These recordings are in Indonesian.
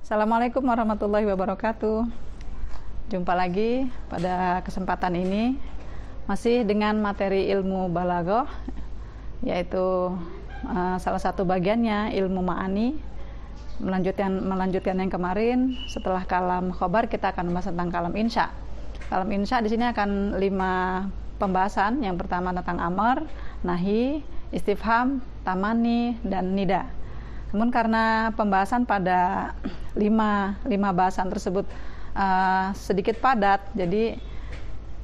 Assalamualaikum warahmatullahi wabarakatuh. Jumpa lagi pada kesempatan ini masih dengan materi ilmu balaghah, yaitu salah satu bagiannya ilmu ma'ani. Melanjutkan yang kemarin, setelah kalam khobar kita akan membahas tentang kalam insya. Kalam insya di sini akan 5 pembahasan. Yang pertama tentang amar, nahi, istifham, tamani, dan nida. Namun karena pembahasan pada 5 bahasan tersebut sedikit padat, jadi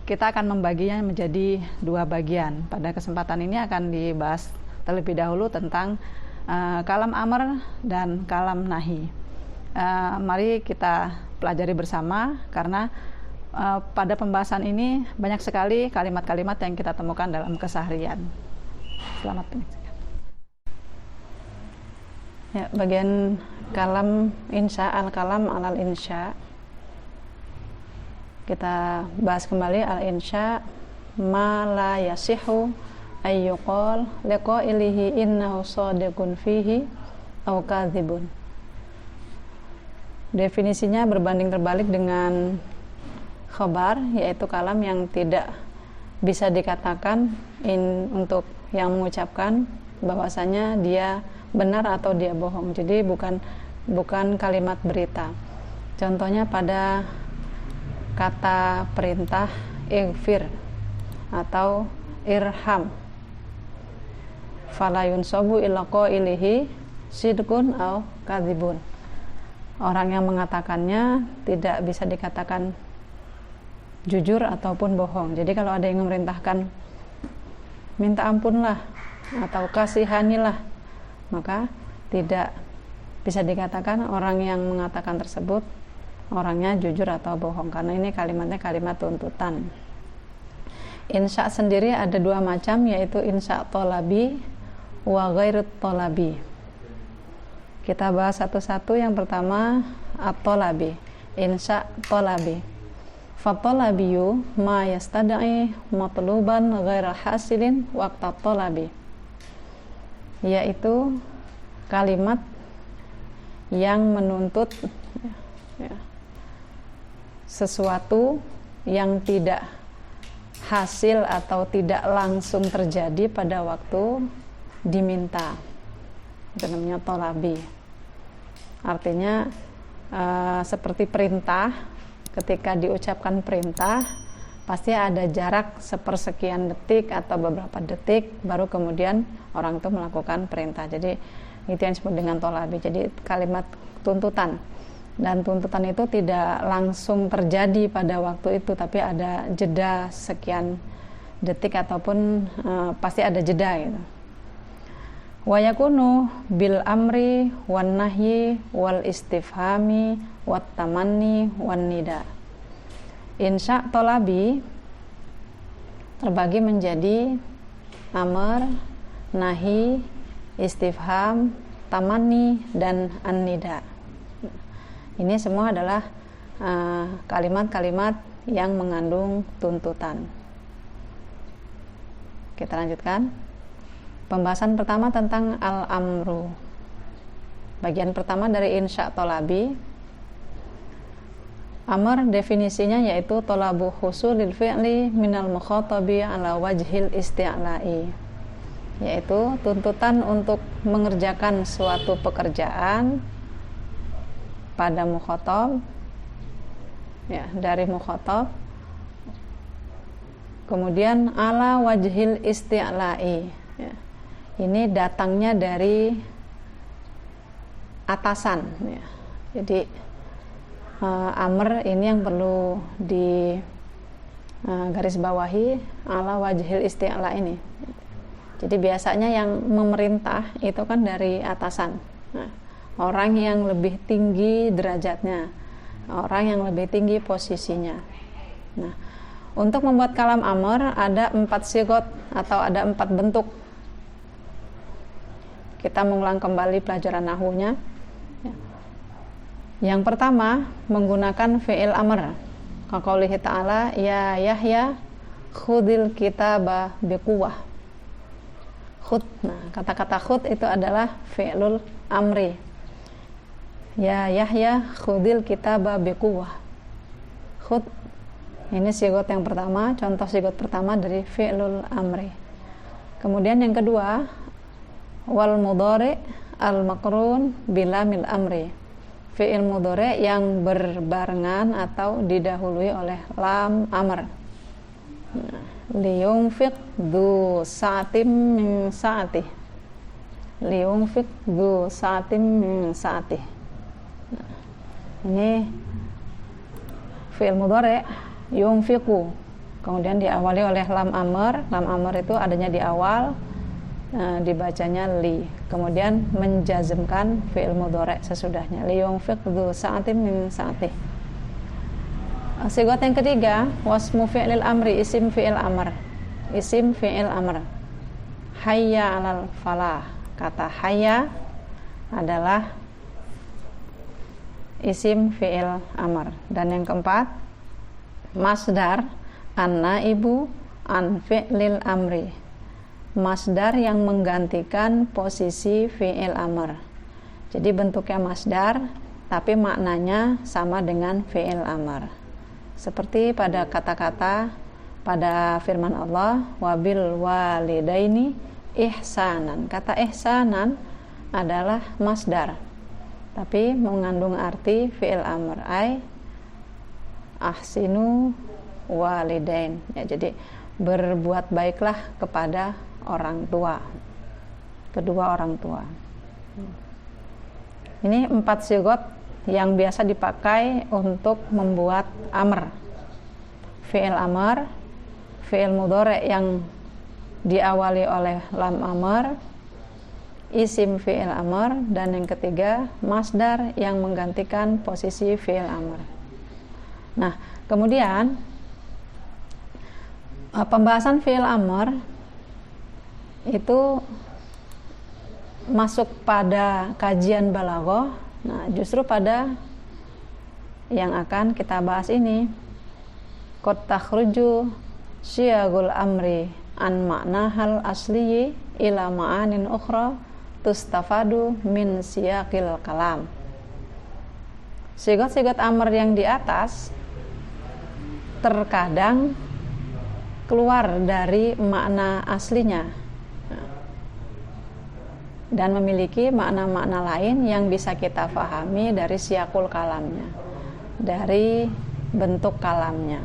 kita akan membaginya menjadi 2 bagian. Pada kesempatan ini akan dibahas terlebih dahulu tentang kalam amar dan kalam nahi. Mari kita pelajari bersama, karena pada pembahasan ini banyak sekali kalimat-kalimat yang kita temukan dalam keseharian. Selamat menyaksikan. Ya, bagian kalam insya, al-kalam alal insya. Kita bahas kembali al-insya, ma la yasihu ayyuqal liqailihi innahu shadiqun fihi aw kadzibun. Definisinya berbanding terbalik dengan khabar, yaitu kalam yang tidak bisa dikatakan untuk yang mengucapkan bahwasanya dia benar atau dia bohong. Jadi bukan kalimat berita. Contohnya pada kata perintah ighfir atau irham. Fala yunsabu illa qailihi sidqun aw kadzibun. Orang yang mengatakannya tidak bisa dikatakan jujur ataupun bohong. Jadi kalau ada yang memerintahkan minta ampunlah atau kasihanilah, maka tidak bisa dikatakan orang yang mengatakan tersebut orangnya jujur atau bohong, karena ini kalimatnya kalimat tuntutan. Insya sendiri ada 2 macam, yaitu insya thalabi wa ghairu thalabi. Kita bahas satu-satu. Yang pertama at-thalabi, insya thalabi. Fa-thalabiyu ma yastad'i matluban ghaira hasilin waqta thalabi, yaitu kalimat yang menuntut sesuatu yang tidak hasil atau tidak langsung terjadi pada waktu diminta. Itu namanya thalabi. Artinya seperti perintah. Ketika diucapkan perintah, pasti ada jarak sepersekian detik atau beberapa detik baru kemudian orang itu melakukan perintah. Jadi itu yang disebut dengan thalabi. Jadi kalimat tuntutan, dan tuntutan itu tidak langsung terjadi pada waktu itu, tapi ada jeda sekian detik ataupun pasti ada jeda gitu. Wa yakunu bil amri wan nahyi wal istifhami wat tamanni wan nida. Insya thalabi terbagi menjadi amar, nahi, istifham, tamanni, dan an-nida. Ini semua adalah kalimat-kalimat yang mengandung tuntutan. Kita lanjutkan. Pembahasan pertama tentang al-amru. Bagian pertama dari insya thalabi. Amar definisinya yaitu talabu husulil fi'li minal mukhatabi ala wajhil isti'la'i, yaitu tuntutan untuk mengerjakan suatu pekerjaan pada mukhatab, ya, dari mukhatab, kemudian ala wajhil isti'la'i, ya. Ini datangnya dari atasan, ya. Jadi amr ini yang perlu di garis bawahi, ala wajhil isti'la ini. Jadi biasanya yang memerintah itu kan dari atasan. Nah, orang yang lebih tinggi derajatnya, orang yang lebih tinggi posisinya. Nah, untuk membuat kalam amr ada 4 sigot atau ada 4 bentuk. Kita mengulang kembali pelajaran nahwunya. Yang pertama menggunakan fi'il amr. Qaulihi ta'ala, ya Yahya khudil kitaba biquwah. Khud. Nah, kata-kata khud itu adalah fi'lul amri. Ya Yahya khudil kitaba biquwwah. Khud ini sigot yang pertama, contoh sigot pertama dari fi'lul amri. Kemudian yang kedua, wal mudhari al maqrun bilamil amri. Fi'il mudhari yang berbarengan atau didahului oleh lam amr. Liyunfiq dzu sa'atin min sa'atih. Liyunfiq dzu sa'atin min sa'atih. Ini fi'il mudhari yunfiqu, kemudian diawali oleh lam amr. Lam amr itu adanya di awal, dibacanya li, kemudian menjazmkan fi'il mudhari sesudahnya, liyunfiq dzu sa'atin min sa'atih. Sigot yang ketiga, wasmu fi'lil amri, isim fi'il amr. Isim fi'il amr. Hayya 'alal falah. Kata hayya adalah isim fi'il amr. Dan yang keempat, masdar an-naibu an fi'lil amri. Masdar yang menggantikan posisi fi'il amr. Jadi bentuknya masdar, tapi maknanya sama dengan fi'il amr. Seperti pada kata-kata pada firman Allah, wabil walidaini ihsanan. Kata ihsanan adalah masdar, tapi mengandung arti fi'il amr, ay ahsinu walidain. Ya, jadi berbuat baiklah kepada orang tua, kedua orang tua. Ini 4 sigot yang biasa dipakai untuk membuat amr. Fi'il amr, fi'il mudhari yang diawali oleh lam amr, isim fi'il amr, dan yang ketiga masdar yang menggantikan posisi fi'il amr. Nah, kemudian pembahasan fi'il amr itu masuk pada kajian balaghah. Nah, justru pada yang akan kita bahas ini, qad takhruju siyagul amri an ma'nahal asliyi ila ma'anin ukhra tustafadu min siyaqil kalam. Sigot-sigot amr yang di atas terkadang keluar dari makna aslinya dan memiliki makna-makna lain yang bisa kita pahami dari siyaqul kalamnya, dari bentuk kalamnya.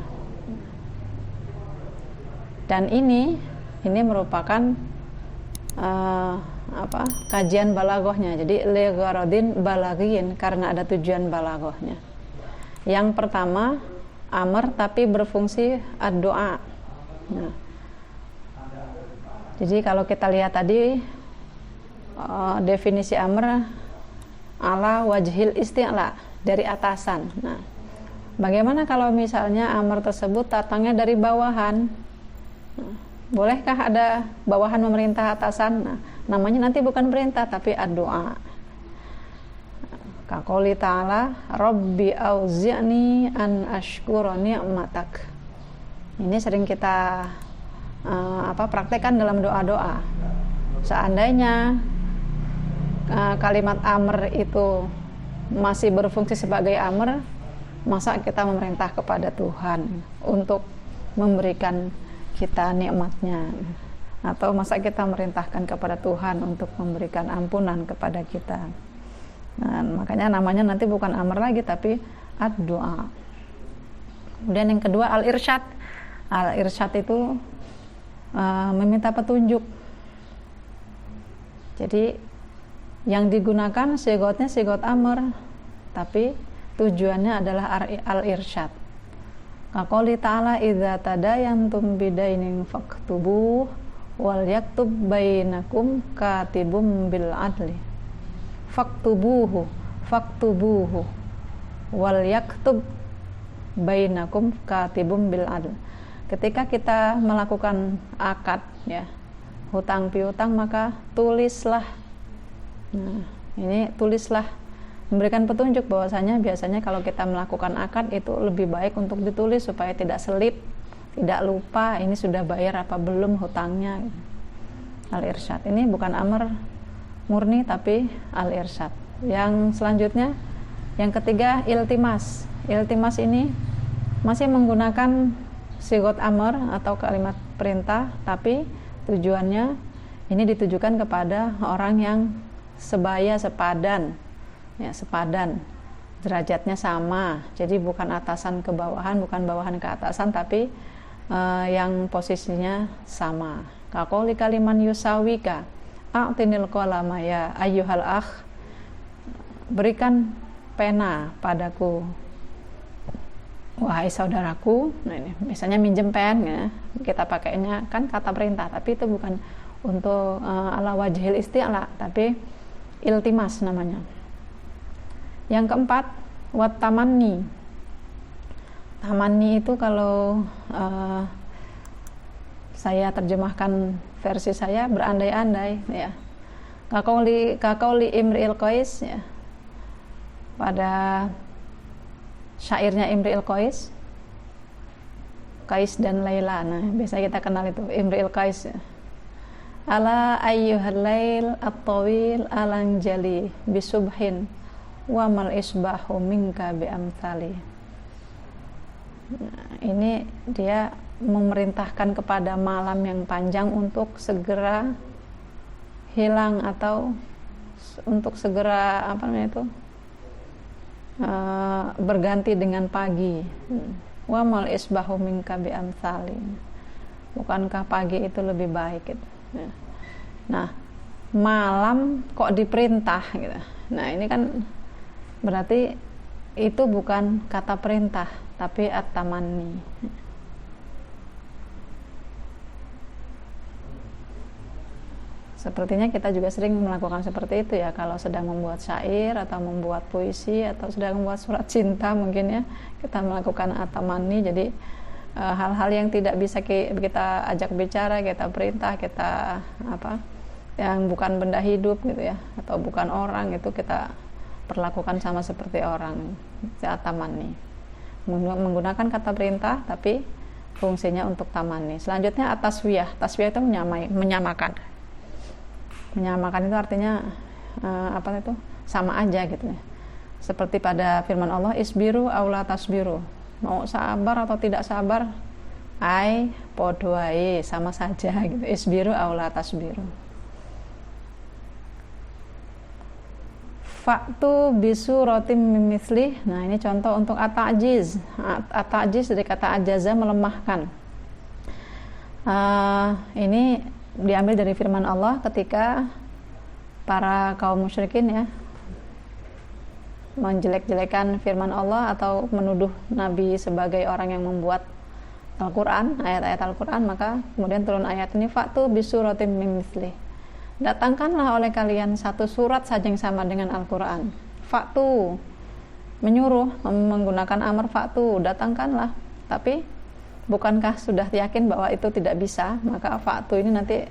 Dan ini merupakan kajian balaghahnya. Jadi li gharadin balaghin, karena ada tujuan balaghahnya. Yang pertama, amr tapi berfungsi ad-doa. Nah, jadi kalau kita lihat tadi definisi amr ala wajhil isti'la, dari atasan. Nah, bagaimana kalau misalnya amr tersebut datangnya dari bawahan? Nah, bolehkah ada bawahan memerintah atasan? Nah, namanya nanti bukan perintah tapi ad-doa. Kaqouli ta'ala, Rabbi auzi'ni an ashkura ni'matak. Ini sering kita praktekkan dalam doa-doa. Seandainya kalimat amr itu masih berfungsi sebagai amr, masa kita memerintah kepada Tuhan untuk memberikan kita nikmatnya, atau masa kita merintahkan kepada Tuhan untuk memberikan ampunan kepada kita. Nah, makanya namanya nanti bukan amr lagi tapi ad-doa. Kemudian yang kedua, al-irsyad. Al-irsyad itu meminta petunjuk. Jadi yang digunakan sigotnya sigot amr, tapi tujuannya adalah al-irsyad. Qaqouli ta'ala, idza tadayantum bidainin faktubuh wal yaktub bainakum katibum bil adli. Faktubuhu wal yaktub bainakum katibum bil adl. Ketika kita melakukan akad, ya, hutang piutang, maka tulislah. Nah, ini tulislah, memberikan petunjuk bahwasanya biasanya kalau kita melakukan akad itu lebih baik untuk ditulis supaya tidak selip, tidak lupa ini sudah bayar apa belum hutangnya. Al-irsyad ini bukan amr murni tapi al-irsyad. Yang selanjutnya Yang ketiga, iltimas. Iltimas ini masih menggunakan sigot amr atau kalimat perintah, tapi tujuannya ini ditujukan kepada orang yang sebaya, sepadan, ya, sepadan, derajatnya sama. Jadi bukan atasan ke bawahan, bukan bawahan ke atasan, tapi yang posisinya sama. Kaqouli kaliman yusawika, a'tinil qalama ya ayyuhal akh, berikan pena padaku wahai saudaraku. Nah, ini misalnya minjem pen, ya, kita pakainya kan kata perintah, tapi itu bukan untuk ala wajhil isti'la, tapi iltimas namanya. Yang keempat, wat tamanni. Tamanni itu kalau saya terjemahkan versi saya, berandai-andai, ya. Kaqouli Imri'il Qais, ya. Pada syairnya Imri'il Qais, Qais dan Laila. Nah, biasanya kita kenal itu Imri'il Qais, ya. Ala ayyuhal lail at-tawil alang jali bisubhin wa mal isbahu minka bi amthali. Nah, ini dia memerintahkan kepada malam yang panjang untuk segera hilang atau untuk segera berganti dengan pagi. Wa mal isbahu minka bi amthali. Bukankah pagi itu lebih baik gitu. Nah, malam kok diperintah gitu. Nah, ini kan berarti itu bukan kata perintah, tapi at-tamanni. Sepertinya kita juga sering melakukan seperti itu, ya, kalau sedang membuat syair atau membuat puisi atau sedang membuat surat cinta, mungkin, ya, kita melakukan at-tamanni. Jadi hal-hal yang tidak bisa kita ajak bicara, kita perintah, kita yang bukan benda hidup gitu, ya, atau bukan orang, itu kita perlakukan sama seperti orang. Tamanni menggunakan kata perintah tapi fungsinya untuk tamanni. Selanjutnya at-taswiyah. Taswiyah itu menyamakan itu artinya sama aja gitu, ya. Seperti pada firman Allah, isbiru aula tasbiru, mau sabar atau tidak sabar, podo wae, sama saja gitu. Isbiru aula tasbiru. Faktu bisu rotim mimithli. Nah, ini contoh untuk at-ta'jiz. At-ta'jiz dari kata ajaza, melemahkan. Ini diambil dari firman Allah ketika para kaum musyrikin, ya, menjelek-jelekan firman Allah atau menuduh Nabi sebagai orang yang membuat Al-Quran, ayat-ayat Al-Quran, maka kemudian turun ayat ini, faktu bisuratim mimithli, datangkanlah oleh kalian satu surat saja yang sama dengan Al-Quran. Faktu, menyuruh, menggunakan amar faktu, datangkanlah. Tapi bukankah sudah yakin bahwa itu tidak bisa? Maka faktu ini nanti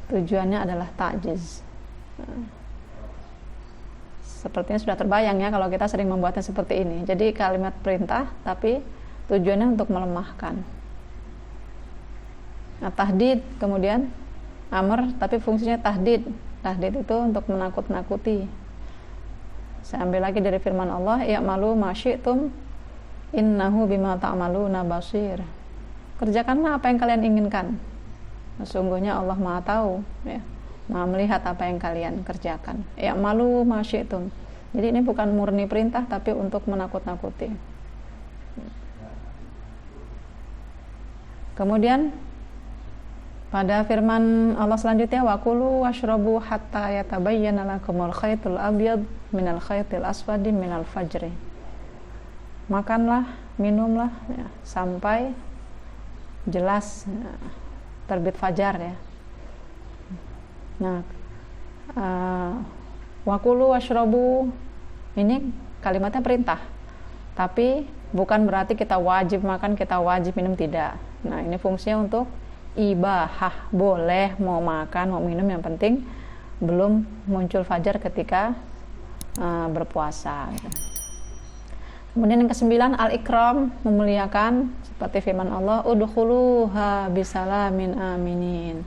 tujuannya adalah ta'jiz. Sepertinya sudah terbayang, ya, kalau kita sering membuatnya seperti ini. Jadi kalimat perintah tapi tujuannya untuk melemahkan. Nah, tahdid, kemudian amr tapi fungsinya tahdid. Tahdid itu untuk menakut-nakuti. Saya ambil lagi dari firman Allah, ya'malu ma syi'tum innahu bima ta'maluna basir. Kerjakanlah apa yang kalian inginkan. Sesungguhnya Allah Maha tahu, ya. Maha melihat apa yang kalian kerjakan. Ya'malu ma syi'tum. Jadi ini bukan murni perintah tapi untuk menakut-nakuti. Kemudian pada firman Allah selanjutnya, wa kulu washrabu hatta yatabayyana lakumul khaytul abyad minal khaytil aswadi minal fajri. Makanlah, minumlah, ya, sampai jelas, ya, terbit fajar, ya. Nah, wa kulu washrabu ini kalimatnya perintah, tapi bukan berarti kita wajib makan, kita wajib minum, tidak. Nah, ini fungsinya untuk ibahah, boleh mau makan mau minum, yang penting belum muncul fajar ketika berpuasa. Kemudian yang kesembilan, al-ikram, memuliakan, seperti firman Allah, udkhuluha bisalamin aminin,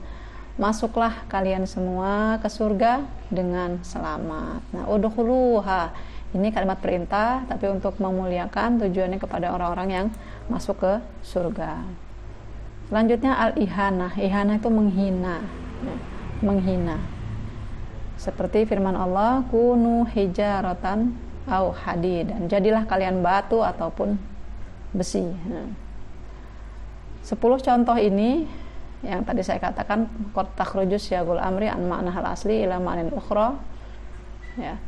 masuklah kalian semua ke surga dengan selamat. Nah, udkhuluha Ini kalimat perintah, tapi untuk memuliakan, tujuannya kepada orang-orang yang masuk ke surga. Selanjutnya al-ihanah. Ihanah itu menghina, ya, menghina. Seperti firman Allah, kunu hijaratan au hadidan. Jadilah kalian batu ataupun besi. Nah, 10 contoh ini yang tadi saya katakan, qad takhrujus syagul amri an ma'na hal asli ila ma'nin ukhra. Ya.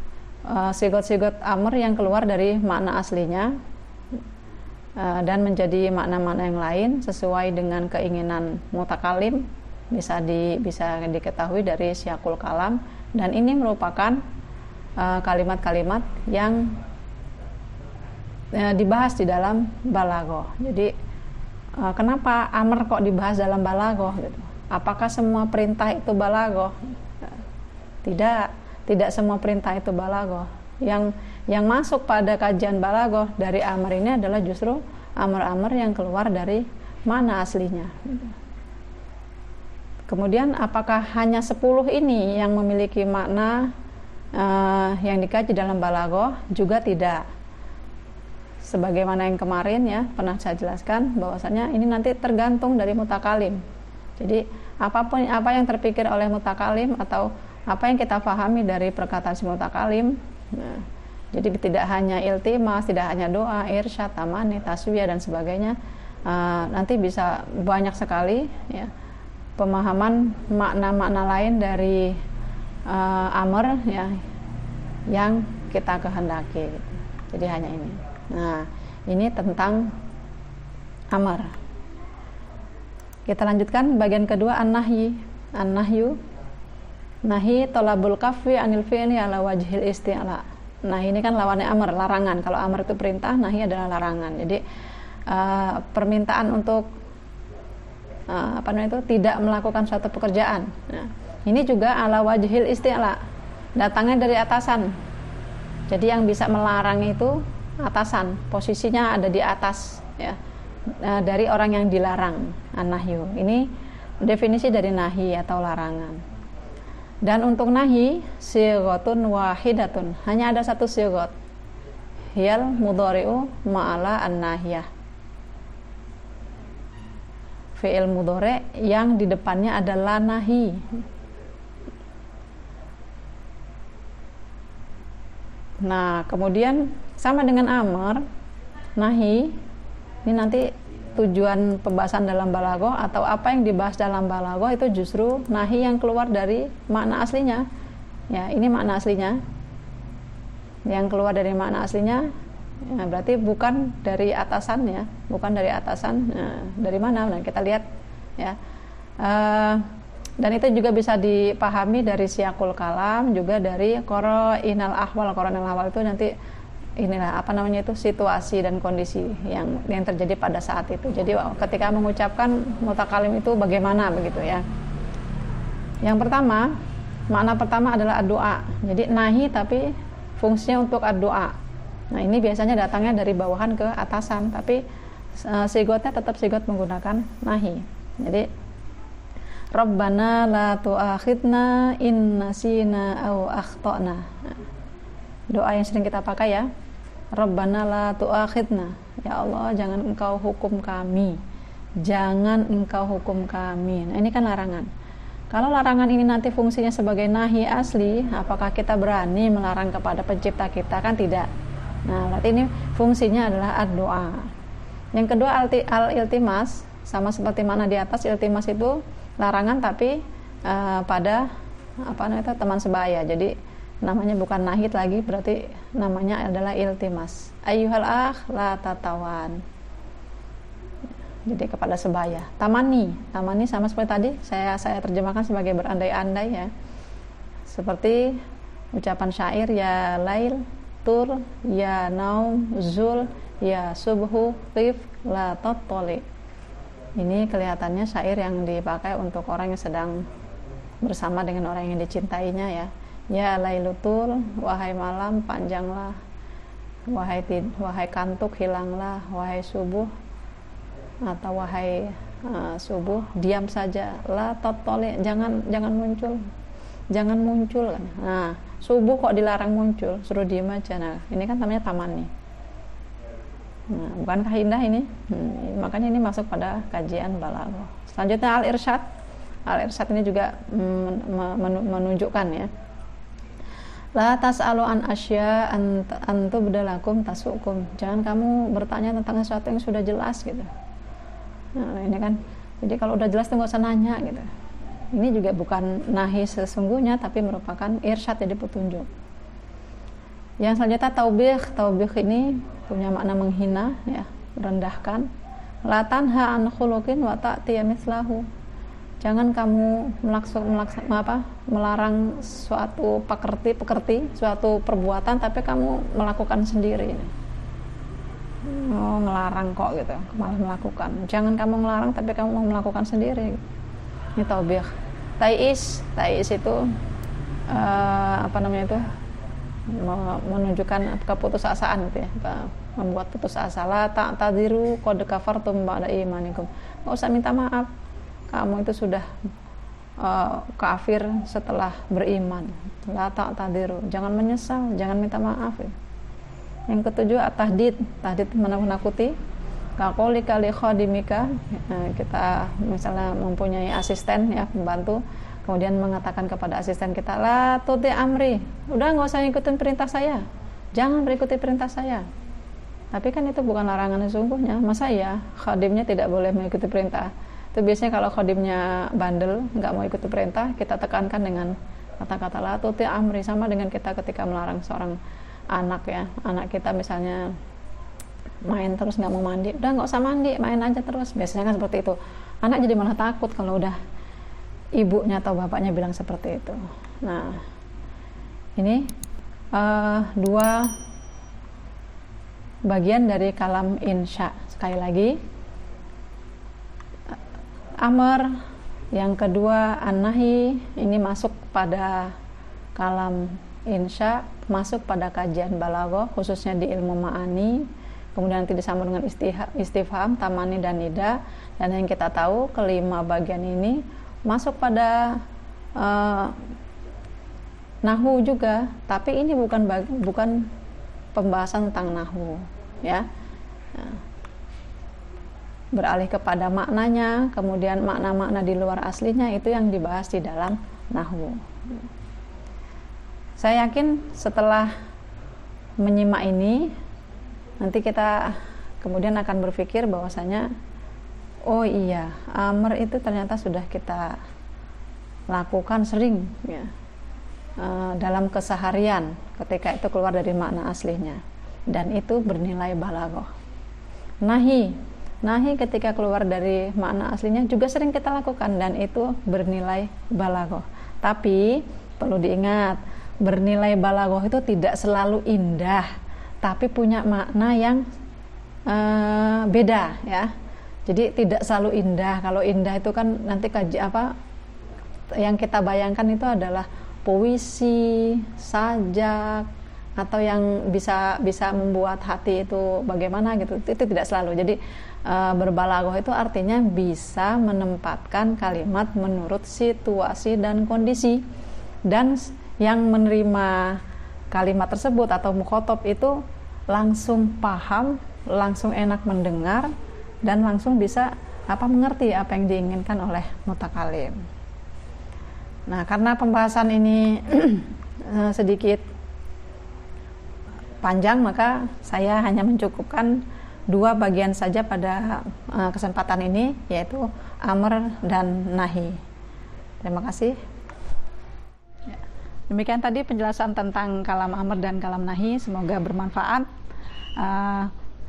Sigot-sigot amr yang keluar dari makna aslinya dan menjadi makna-makna yang lain sesuai dengan keinginan mutakalim, bisa diketahui dari syakul kalam, dan ini merupakan kalimat-kalimat yang dibahas di dalam balaghah. Jadi kenapa amr kok dibahas dalam balaghah gitu? Apakah semua perintah itu balaghah? Tidak semua perintah itu balaghah. Yang masuk pada kajian balaghah dari amr ini adalah justru amr-amr yang keluar dari mana aslinya. Kemudian apakah hanya 10 ini yang memiliki makna yang dikaji dalam balaghah? Juga tidak. Sebagaimana yang kemarin ya pernah saya jelaskan bahwasanya ini nanti tergantung dari mutakalim. Jadi apa yang terpikir oleh mutakalim atau apa yang kita pahami dari perkataan si mutakalim. Nah, jadi tidak hanya iltimas, tidak hanya doa, irsyad, tamani, taswiyah dan sebagainya. Nanti bisa banyak sekali ya pemahaman makna-makna lain dari amr ya yang kita kehendaki. Jadi hanya ini. Nah, ini tentang amr. Kita lanjutkan bagian kedua, an-nahyi. An-nahyu, nahi tolabul kaffi anil fi'li ala wajhil isti'la. Nah, ini kan lawannya amr, larangan. Kalau amr itu perintah, nahi adalah larangan. Jadi permintaan untuk tidak melakukan suatu pekerjaan. Nah, ini juga ala wajhil isti'la, datangnya dari atasan. Jadi yang bisa melarang itu atasan, posisinya ada di atas ya, dari orang yang dilarang. An-nahyu ini definisi dari nahi atau larangan. Dan untuk nahi sighatun wahidatun, hanya ada satu sighat, hiyal mudhari'u ma'ala an-nahiyah. Fi'il mudhari' yang di depannya adalah nahi. Nah, kemudian sama dengan amr, nahi ini nanti tujuan pembahasan dalam balaghah atau apa yang dibahas dalam balaghah itu justru nahi yang keluar dari makna aslinya. Ya, ini makna aslinya. Yang keluar dari makna aslinya ya, berarti bukan dari atasan ya, bukan dari atasan. Nah, dari mana? Nah, kita lihat ya. Dan itu juga bisa dipahami dari siyakul kalam, juga dari qarainal ahwal. Qarainal ahwal itu nanti inilah situasi dan kondisi yang terjadi pada saat itu. Jadi ketika mengucapkan mutakalim itu bagaimana begitu ya. Yang pertama, makna pertama adalah doa. Jadi nahi tapi fungsinya untuk doa. Nah, ini biasanya datangnya dari bawahan ke atasan, tapi sigotnya tetap sigot menggunakan nahi. Jadi Rabbana la tu'akhidna in nasina au akhtana. Doa yang sering kita pakai ya. Rabbana la tu'akhidna. Ya Allah, jangan engkau hukum kami. Jangan engkau hukum kami. Nah, ini kan larangan. Kalau larangan ini nanti fungsinya sebagai nahi asli, apakah kita berani melarang kepada pencipta kita? Kan tidak. Nah, berarti ini fungsinya adalah doa. Yang kedua, al-iltimas, sama seperti mana di atas, iltimas itu larangan tapi pada teman sebaya. Jadi namanya bukan nahid lagi, berarti namanya adalah iltimas. Ayyuhal akh la tatawan. Jadi kepada sebaya. Tamani sama seperti tadi saya terjemahkan sebagai berandai-andai ya. Seperti ucapan syair, ya lail tur, ya naum zul, ya subhu qif la tattali. Ini kelihatannya syair yang dipakai untuk orang yang sedang bersama dengan orang yang dicintainya ya. Ya lailutul, wahai malam panjanglah, wahai kantuk hilanglah, wahai subuh atau wahai subuh diam saja, la tattali, jangan muncul. jangan muncul kan. Nah, subuh kok dilarang muncul, suruh diem aja. Nah, ini kan namanya tamani. Nah, bukankah indah ini? Makanya ini masuk pada kajian balaghah. Selanjutnya al-irsyad. Al-irsyad ini juga menunjukkan ya. La tas'alu an asya antu bidalakum tasukum. Jangan kamu bertanya tentang sesuatu yang sudah jelas gitu. Nah, ini kan. Jadi kalau udah jelas tuh nggak usah nanya gitu. Ini juga bukan nahi sesungguhnya, tapi merupakan irsyad, jadi petunjuk. Yang selanjutnya taubih. Taubih ini punya makna menghina, ya, merendahkan. La tanha an khuluqin wa ta'tiya mithlahu. Jangan kamu melarang suatu pekerti, suatu perbuatan, tapi kamu melakukan sendiri. Oh, ngelarang kok gitu, malah melakukan. Jangan kamu ngelarang, tapi kamu mau melakukan sendiri. Ini taubih. Ta'is itu menunjukkan keputusasaan gitu ya, membuat putus asa. La ta'tadiru qad kafartum ba'da imanikum. Enggak usah minta maaf, kamu itu sudah kafir setelah beriman. La ta'tadiru, jangan menyesal, jangan minta maaf ya. Yang ketujuh at-tahdid. Tahdid menakuti. Kaqouli kali khadimika, kita misalnya mempunyai asisten ya, pembantu, kemudian mengatakan kepada asisten kita, la tuti amri, udah nggak usah ikutin perintah saya, jangan berikuti perintah saya. Tapi kan itu bukan larangan sesungguhnya. Masa ya khadimnya tidak boleh mengikuti perintah? Itu biasanya kalau khadimnya bandel, nggak mau ikuti perintah, kita tekankan dengan kata-kata la tuti amri. Sama dengan kita ketika melarang seorang anak ya, anak kita misalnya main terus nggak mau mandi, udah nggak usah mandi, main aja terus. Biasanya kan seperti itu. Anak jadi malah takut kalau udah ibunya atau bapaknya bilang seperti itu. Nah, ini dua bagian dari kalam insya. Sekali lagi, amr, yang kedua an-nahi, ini masuk pada kalam insya, masuk pada kajian balaghah, khususnya di ilmu ma'ani. Kemudian nanti disambung dengan istifham, tamani, dan nida. Dan yang kita tahu, kelima bagian ini masuk pada nahwu juga, tapi ini bukan pembahasan tentang nahwu ya. Beralih kepada maknanya, kemudian makna-makna di luar aslinya itu yang dibahas di dalam nahwu. Saya yakin setelah menyimak ini, nanti kita kemudian akan berpikir bahwasanya oh iya, amr itu ternyata sudah kita lakukan sering ya, dalam keseharian ketika itu keluar dari makna aslinya, dan itu bernilai balaghah. Nahi ketika keluar dari makna aslinya juga sering kita lakukan, dan itu bernilai balaghah. Tapi perlu diingat, bernilai balaghah itu tidak selalu indah, tapi punya makna yang beda ya. Jadi tidak selalu indah. Kalau indah itu kan nanti yang kita bayangkan itu adalah puisi, sajak, atau yang bisa membuat hati itu bagaimana gitu. Itu tidak selalu. Jadi berbalaghah itu artinya bisa menempatkan kalimat menurut situasi dan kondisi, dan yang menerima kalimat tersebut atau mukhotob itu langsung paham, langsung enak mendengar, dan langsung bisa mengerti apa yang diinginkan oleh mutakalim. Nah, karena pembahasan ini sedikit panjang, maka saya hanya mencukupkan dua bagian saja pada kesempatan ini, yaitu amr dan nahi. Terima kasih. Demikian tadi penjelasan tentang kalam amr dan kalam nahi. Semoga bermanfaat.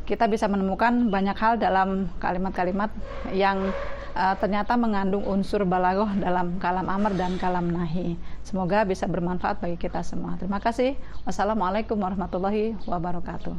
Kita bisa menemukan banyak hal dalam kalimat-kalimat yang ternyata mengandung unsur balaghah dalam kalam amr dan kalam nahi. Semoga bisa bermanfaat bagi kita semua. Terima kasih. Wassalamualaikum warahmatullahi wabarakatuh.